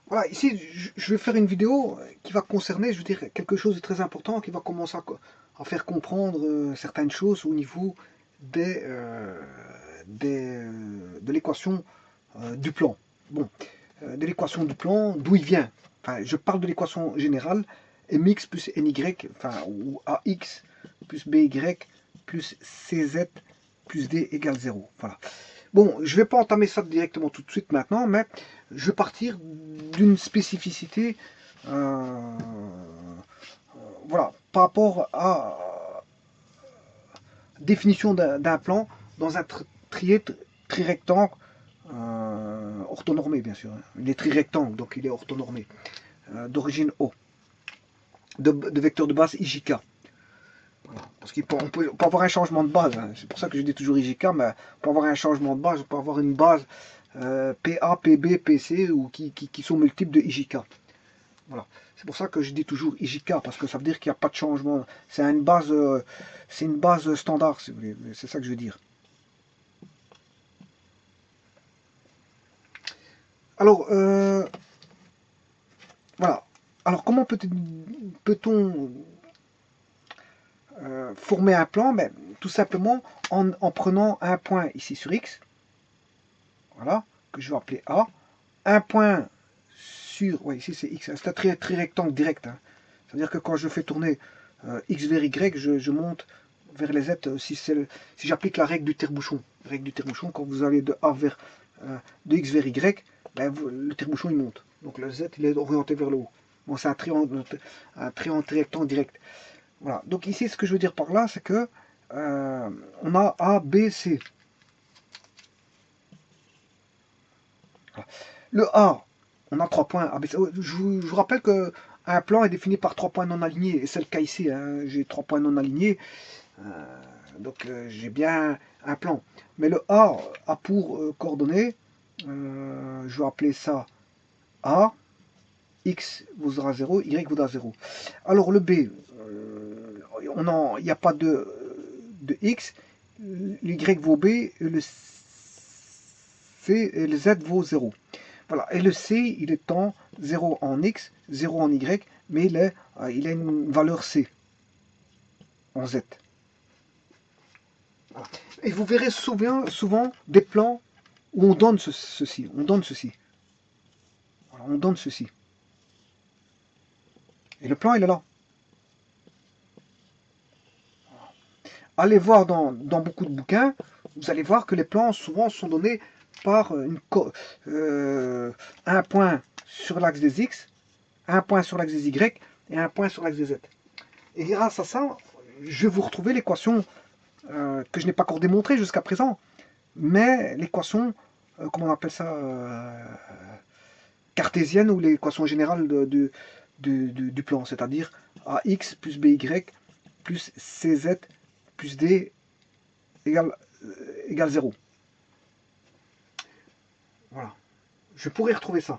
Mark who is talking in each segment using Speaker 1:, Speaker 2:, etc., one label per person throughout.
Speaker 1: Voilà, ici, je vais faire une vidéo qui va concerner, je veux dire, quelque chose de très important, qui va commencer à faire comprendre certaines choses au niveau de l'équation du plan. Bon, de l'équation du plan, d'où il vient. Enfin, je parle de l'équation générale, mx plus ny, enfin, ou ax plus by plus cz plus d égale 0. Voilà. Bon, je ne vais pas entamer ça directement tout de suite maintenant, mais je vais partir d'une spécificité, voilà, par rapport à la définition d'un plan dans un trirectangle orthonormé, bien sûr. Il est trirectangle, donc il est orthonormé, d'origine O, de vecteur de base IJK. Voilà. Parce qu'on peut avoir un changement de base, hein. C'est pour ça que je dis toujours IJK, mais on peut avoir un changement de base, on peut avoir une base PA, PB, PC, ou qui sont multiples de IJK. Voilà. C'est pour ça que je dis toujours IJK, parce que ça veut dire qu'il n'y a pas de changement. C'est une base standard, si vous voulez. C'est ça que je veux dire. Alors, voilà. Alors, comment peut-on former un plan? Ben, tout simplement en prenant un point ici sur X, voilà, que je vais appeler A, un point sur, ouais, ici c'est X, c'est un trirectangle direct, hein. C'est-à-dire que quand je fais tourner X vers Y, je monte vers les Z si j'applique la règle du tire-bouchon. Règle du tire-bouchon, quand vous allez de A vers de X vers Y, ben, le tire-bouchon il monte. Donc le Z il est orienté vers le haut. Bon, c'est un triangle rectangle direct. Voilà. Donc ici, ce que je veux dire par là, c'est que on a A, B, C. Voilà. Le A, on a 3 points A, B, C. Je vous rappelle que un plan est défini par 3 points non alignés, et c'est le cas ici, hein. J'ai 3 points non alignés, donc j'ai bien un plan. Mais le A pour coordonnées, je vais appeler ça A, X vaudra 0, Y vaudra 0. Alors le B, il n'y a pas de X, l'Y vaut B, et le C et le Z vaut 0. Voilà. Et le C, il est en 0 en X, 0 en Y, mais il a une valeur C en Z. Voilà. Et vous verrez souvent des plans où on donne ceci. On donne ceci. Voilà, on donne ceci. Et le plan, il est là. Allez voir dans beaucoup de bouquins, vous allez voir que les plans souvent sont donnés par un point sur l'axe des X, un point sur l'axe des Y et un point sur l'axe des Z. Et grâce à ça, je vais vous retrouver l'équation que je n'ai pas encore démontrée jusqu'à présent, mais l'équation, comment on appelle ça, cartésienne, ou l'équation générale du plan, c'est-à-dire AX plus BY plus CZ plus D égale 0. Voilà. Je pourrais retrouver ça.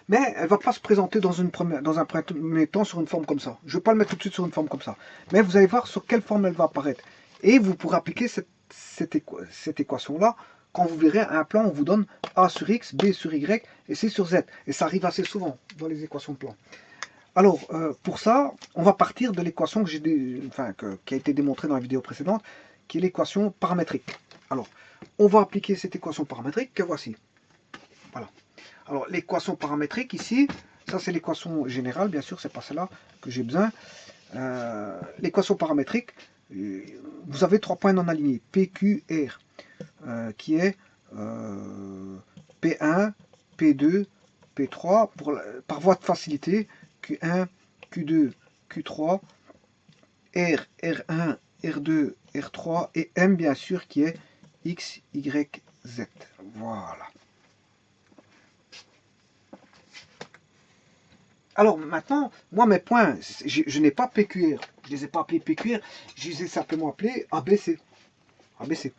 Speaker 1: Mais elle ne va pas se présenter dans un premier temps sur une forme comme ça. Je ne vais pas le mettre tout de suite sur une forme comme ça. Mais vous allez voir sur quelle forme elle va apparaître. Et vous pourrez appliquer cette équation-là quand vous verrez un plan, on vous donne A sur X, B sur Y et C sur Z. Et ça arrive assez souvent dans les équations de plan. Alors, pour ça, on va partir de l'équation qui a été démontrée dans la vidéo précédente, qui est l'équation paramétrique. Alors, on va appliquer cette équation paramétrique que voici. Voilà. Alors, l'équation paramétrique ici, ça c'est l'équation générale, bien sûr, c'est pas celle-là que j'ai besoin. L'équation paramétrique, vous avez 3 points non alignés, P, Q, R, qui est P1, P2, P3, par voie de facilité, Q1, Q2, Q3, R, R1, R2, R3 et M bien sûr qui est X, Y, Z. Voilà. Alors maintenant, moi mes points, je n'ai pas PQR, je ne les ai pas appelés PQR, je les ai simplement appelés ABC. ABC.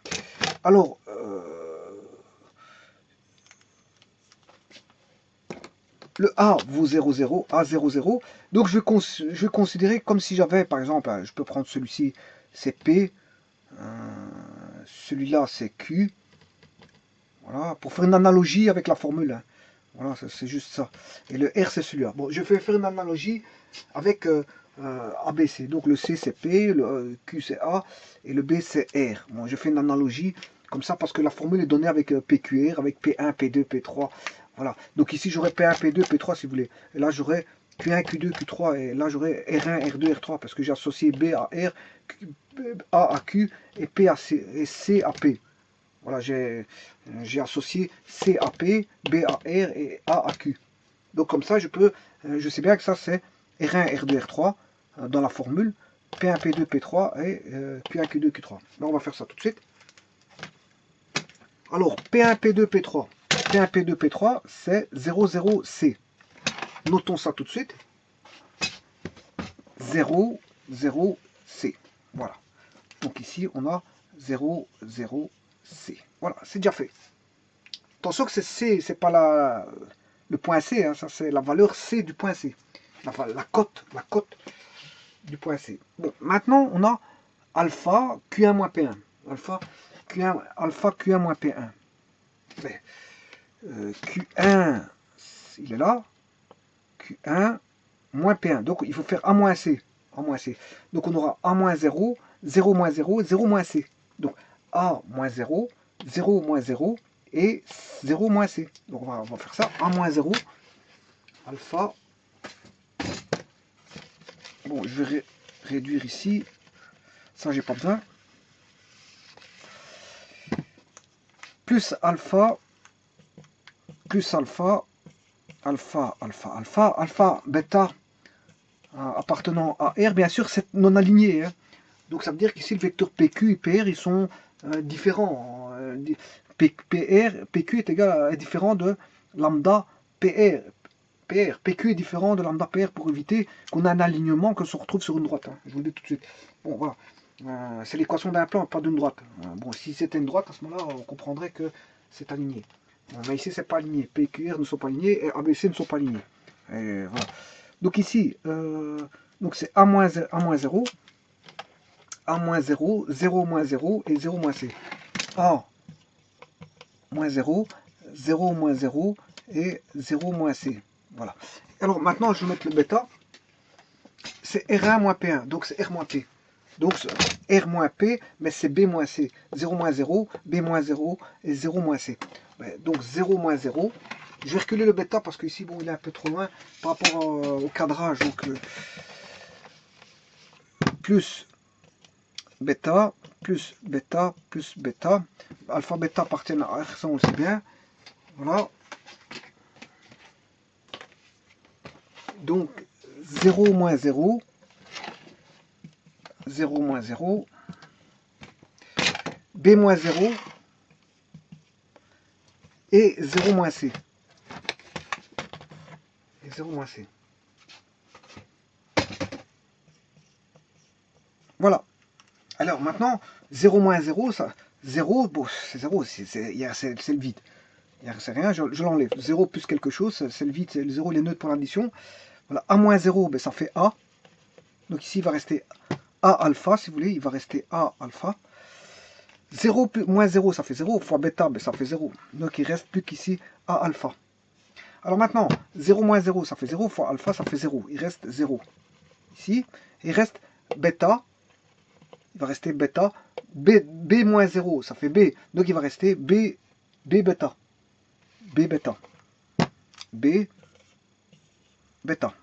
Speaker 1: Alors, le A vaut 0, 0, A 0, 0. Donc je vais considérer comme si j'avais, par exemple, je peux prendre celui-ci, c'est P, celui-là c'est Q, Voilà, pour faire une analogie avec la formule. Hein. Voilà, c'est juste ça. Et le R, c'est celui-là. Bon, je vais faire une analogie avec ABC. Donc le C, c'est P, le Q, c'est A, et le B, c'est R. Bon, je fais une analogie comme ça parce que la formule est donnée avec PQR, avec P1, P2, P3. Voilà. Donc ici, j'aurais P1, P2, P3, si vous voulez. Et là, j'aurais Q1, Q2, Q3. Et là, j'aurais R1, R2, R3 parce que j'ai associé B à R, A à Q et P à C, et C à P. Voilà, j'ai associé C à P, B à R et A à Q. Donc comme ça, je sais bien que ça c'est R1, R2, R3 dans la formule, P1, P2, P3 et Q1, Q2, Q3. Là, on va faire ça tout de suite. Alors, P1, P2, P3. P1, P2, P3, c'est 0, 0, C. Notons ça tout de suite. 0, 0, C. Voilà. Donc ici, on a 0, 0, C. Voilà, c'est déjà fait. Attention que c'est C, c'est pas le point C, hein, ça c'est la valeur C du point C. La cote du point C. Bon, maintenant on a alpha Q1 moins P1. Alpha Q1 moins P1. Mais, Q1, il est là. Q1 moins P1. Donc il faut faire A moins C. A moins C. Donc on aura A moins 0, 0 moins 0, 0 moins C. Donc A moins 0, 0 moins 0 et 0 moins C. Donc on va faire ça. A moins 0, alpha. Bon, je vais réduire ici. Ça, j'ai pas besoin. Plus alpha, alpha, alpha, alpha, alpha, alpha, bêta, appartenant à R, bien sûr, c'est non aligné. Hein. Donc ça veut dire qu'ici, le vecteur PQ et PR, ils sont différents. PQ est différent de lambda PR. PQ est différent de lambda PR pour éviter qu'on ait un alignement que se retrouve sur une droite. Hein. Je vous le dis tout de suite. Bon, voilà. C'est l'équation d'un plan, pas d'une droite. Bon, si c'était une droite, à ce moment-là, on comprendrait que c'est aligné. Bon, mais ici, c'est pas aligné. P, Q, R ne sont pas alignés et ABC ne sont pas alignés. Et voilà. Donc ici, donc c'est A moins 0, A moins 0, 0 moins 0 et 0 moins C. A moins 0, 0 moins 0 et 0 moins C. Voilà. Alors maintenant, je vais mettre le bêta. C'est R1 moins P1, donc c'est R moins P. Donc R moins P, mais c'est B moins C. 0 moins 0, B moins 0 et 0 moins C. Donc 0 moins 0. Je vais reculer le bêta parce qu'ici, bon, il est un peu trop loin par rapport au cadrage. Donc plus bêta, plus bêta, plus bêta. Alpha, bêta appartiennent à R, ça on le sait bien. Voilà. Donc 0 moins 0. 0 moins 0. B moins 0. Et 0 moins C. Et 0 moins C. Voilà. Alors maintenant, 0 moins 0, ça, 0, bon, c'est 0, c'est le vide. C'est rien, je l'enlève. 0 plus quelque chose, c'est le vide, c'est le 0, il est neutre pour l'addition. Voilà, A moins 0, ben, ça fait A. Donc ici, il va rester A alpha, si vous voulez, il va rester A alpha. 0 plus, moins 0, ça fait 0, fois bêta, ben, ça fait 0. Donc il reste plus qu'ici A alpha. Alors maintenant, 0 moins 0, ça fait 0, fois alpha, ça fait 0. Il reste 0. Ici, il reste bêta. Il va rester bêta. B moins 0, ça fait B. Donc il va rester B bêta. B bêta. B bêta.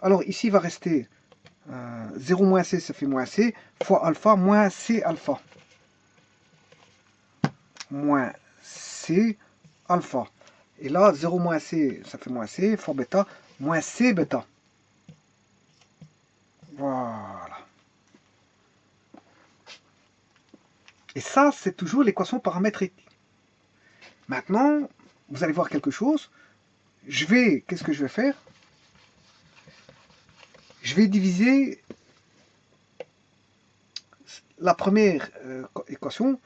Speaker 1: Alors ici, il va rester 0 moins C, ça fait moins C, fois alpha, moins C alpha. Moins C alpha. Et là, 0 moins C, ça fait moins C, fois bêta, moins C bêta. Voilà. Et ça, c'est toujours l'équation paramétrique. Maintenant, vous allez voir quelque chose. Qu'est-ce que je vais faire? Je vais diviser la première équation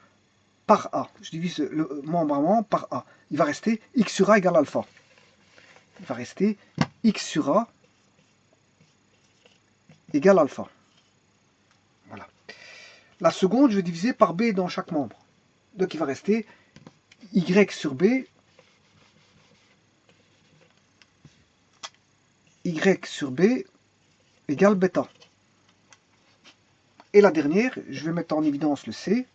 Speaker 1: par A. Je divise le membre par A. Il va rester x sur A égale alpha. Il va rester x sur A égale alpha. Voilà. La seconde, je vais diviser par B dans chaque membre. Donc il va rester y sur b, y sur b égale bêta. Et la dernière, je vais mettre en évidence le c.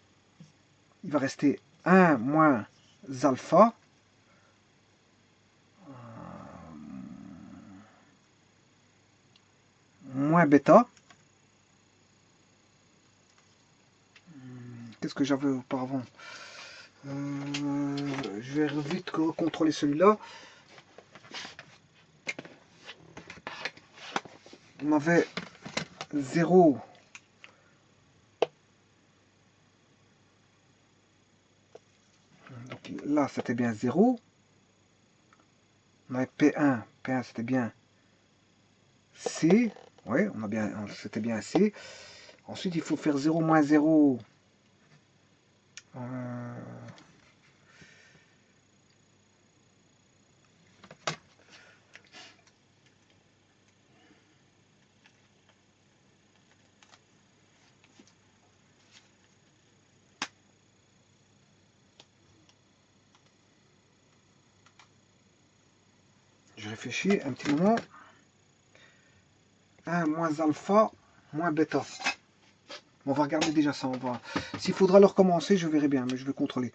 Speaker 1: Il va rester 1 moins alpha moins bêta. Qu'est-ce que j'avais auparavant? Je vais vite contrôler celui-là. On avait 0. Donc là, c'était bien 0. On avait P1. P1, c'était bien C. Ouais, c'était bien C. Ensuite, il faut faire 0 moins 0. Je réfléchis un petit moment. 1 moins alpha moins bêta. On va regarder déjà ça. S'il faudra le recommencer, je verrai bien, mais je vais contrôler.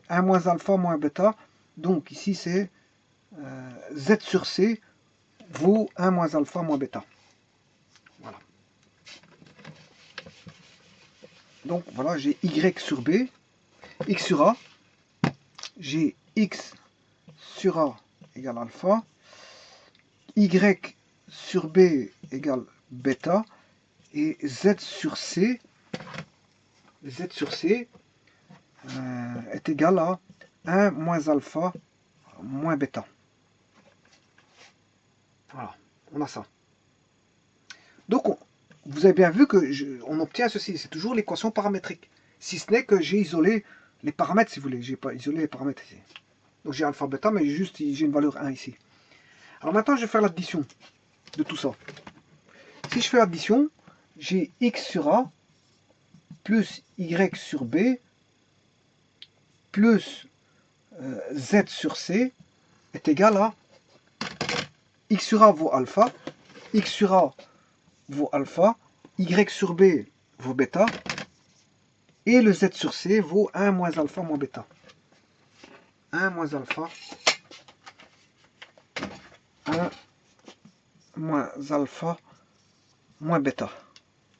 Speaker 1: 1 moins alpha moins bêta. Donc ici, c'est Z sur C vaut 1 moins alpha moins bêta. Voilà. Donc voilà, j'ai Y sur B, X sur A. J'ai X sur A égale alpha. Y sur B égale bêta. Et Z sur C est égal à 1 moins alpha moins bêta. Voilà, on a ça. Donc, vous avez bien vu que on obtient ceci. C'est toujours l'équation paramétrique. Si ce n'est que j'ai isolé les paramètres, si vous voulez. J'ai pas isolé les paramètres ici. Donc j'ai alpha bêta, mais j'ai une valeur 1 ici. Alors maintenant, je vais faire l'addition de tout ça. Si je fais l'addition, j'ai X sur A plus Y sur B plus Z sur C est égal à X sur A vaut alpha, X sur A vaut alpha, Y sur B vaut bêta, et le Z sur C vaut 1 moins alpha moins bêta. 1 moins alpha, 1 moins alpha moins bêta.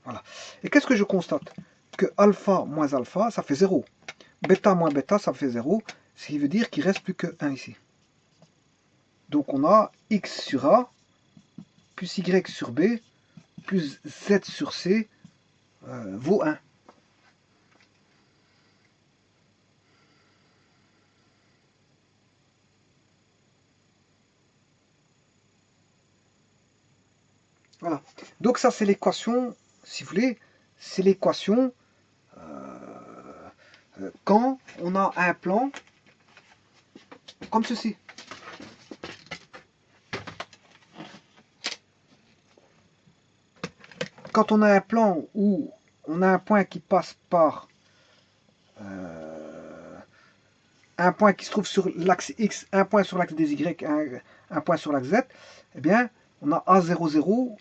Speaker 1: Voilà. Et qu'est-ce que je constate? Que alpha moins alpha, ça fait 0. Bêta moins bêta, ça fait 0. Ce qui veut dire qu'il ne reste plus que 1 ici. Donc on a X sur A plus Y sur B plus Z sur C vaut 1. Voilà. Donc ça c'est l'équation, si vous voulez, c'est l'équation quand on a un plan comme ceci. Quand on a un plan où on a un point qui passe par un point qui se trouve sur l'axe X, un point sur l'axe des Y, un point sur l'axe Z, eh bien, on a A00,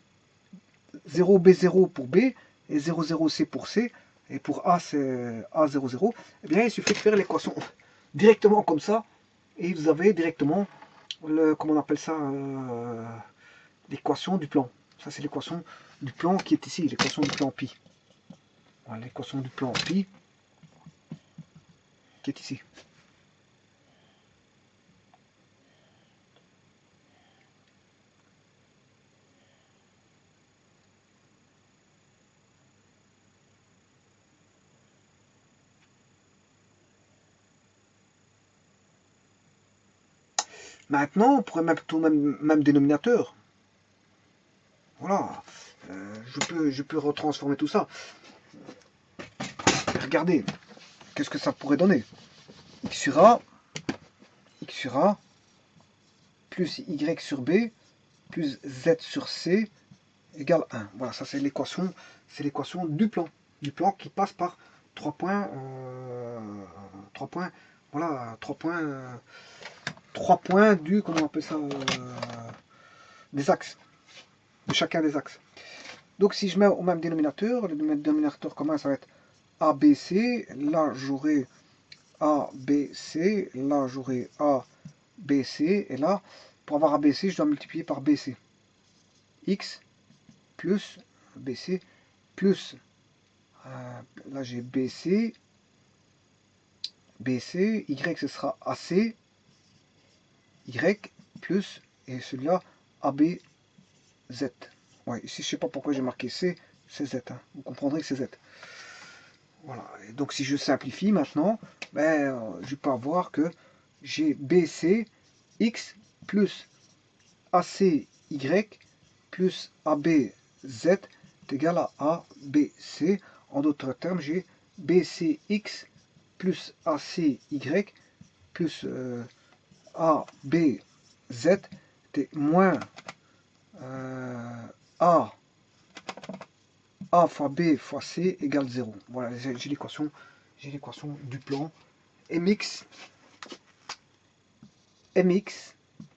Speaker 1: 0B0 pour B, et 00C pour C, et pour A, c'est A00, eh bien, il suffit de faire l'équation directement comme ça, et vous avez directement comment on appelle ça, l'équation du plan. Ça, c'est l'équation du plan qui est ici, l'équation du plan pi. Voilà, l'équation du plan pi qui est ici. Maintenant, on pourrait mettre au même dénominateur. Voilà. Je peux retransformer tout ça. Regardez, qu'est-ce que ça pourrait donner? X sur A plus Y sur B plus Z sur C égale 1. Voilà, ça c'est l'équation du plan qui passe par 3 points Voilà, 3 points du, comment on appelle ça, des axes, de chacun des axes. Donc si je mets au même dénominateur, le dénominateur commun ça va être ABC, là j'aurai ABC, là j'aurai ABC, et là, pour avoir ABC, je dois multiplier par BC. X plus BC plus, là j'ai BC, BC, Y ce sera AC, Y plus, et celui-là AB, Z. Ouais, ici je sais pas pourquoi j'ai marqué C, c'est Z, hein. Vous comprendrez que c'est Z. Voilà, et donc si je simplifie maintenant, je peux avoir que j'ai BC, X plus AC, Y plus AB, Z est égal à ABC. En d'autres termes, j'ai BCX plus ACY plus ABZ est moins A fois B fois C égale 0. Voilà, j'ai l'équation du plan MX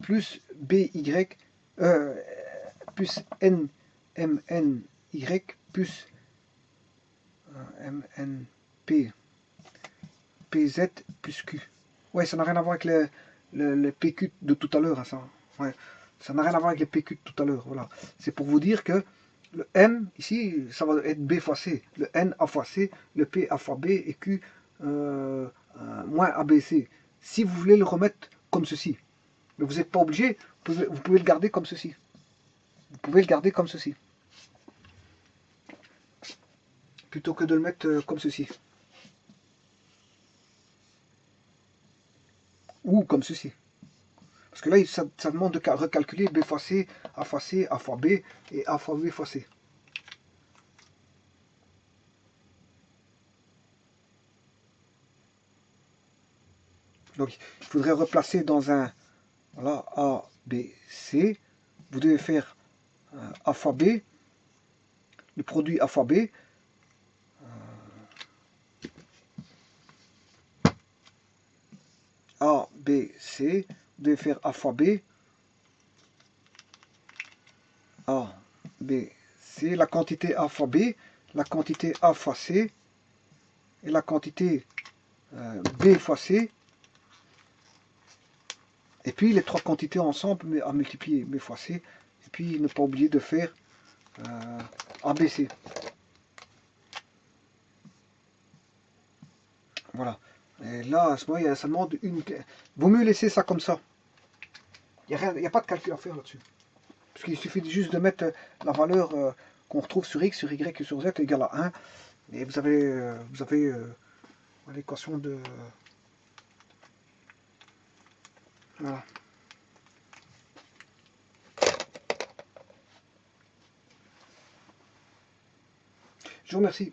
Speaker 1: plus BY plus NMNY plus MNP PZ plus Q. Ouais, ça n'a rien à voir avec le PQ de tout à l'heure, hein, ça. Ouais, ça n'a rien à voir avec les PQ de tout à l'heure. Voilà. C'est pour vous dire que le M, ici, ça va être B fois C. Le N A fois C, le P A fois B et Q moins ABC. Si vous voulez le remettre comme ceci, mais vous n'êtes pas obligé, vous pouvez le garder comme ceci. Vous pouvez le garder comme ceci. Plutôt que de le mettre comme ceci. Ou comme ceci. Parce que là, ça demande de recalculer B fois C, A fois C, A fois B et A fois B fois C. Donc, il faudrait replacer dans un, voilà, A, B, C. Vous devez faire A fois B, le produit A fois B. A, B, C. Vous devez faire A fois B. A, B, C. La quantité A fois B, la quantité A fois C et la quantité B fois C. Et puis les trois quantités ensemble à multiplier B fois C. Et puis ne pas oublier de faire ABC. Voilà. Et là, à ce moment, ça demande une... Vaut mieux laisser ça comme ça. Il n'y a pas de calcul à faire là-dessus. Parce qu'il suffit juste de mettre la valeur qu'on retrouve sur X, sur Y et sur Z égale à 1. Et vous avez l'équation de... Voilà. Je vous remercie.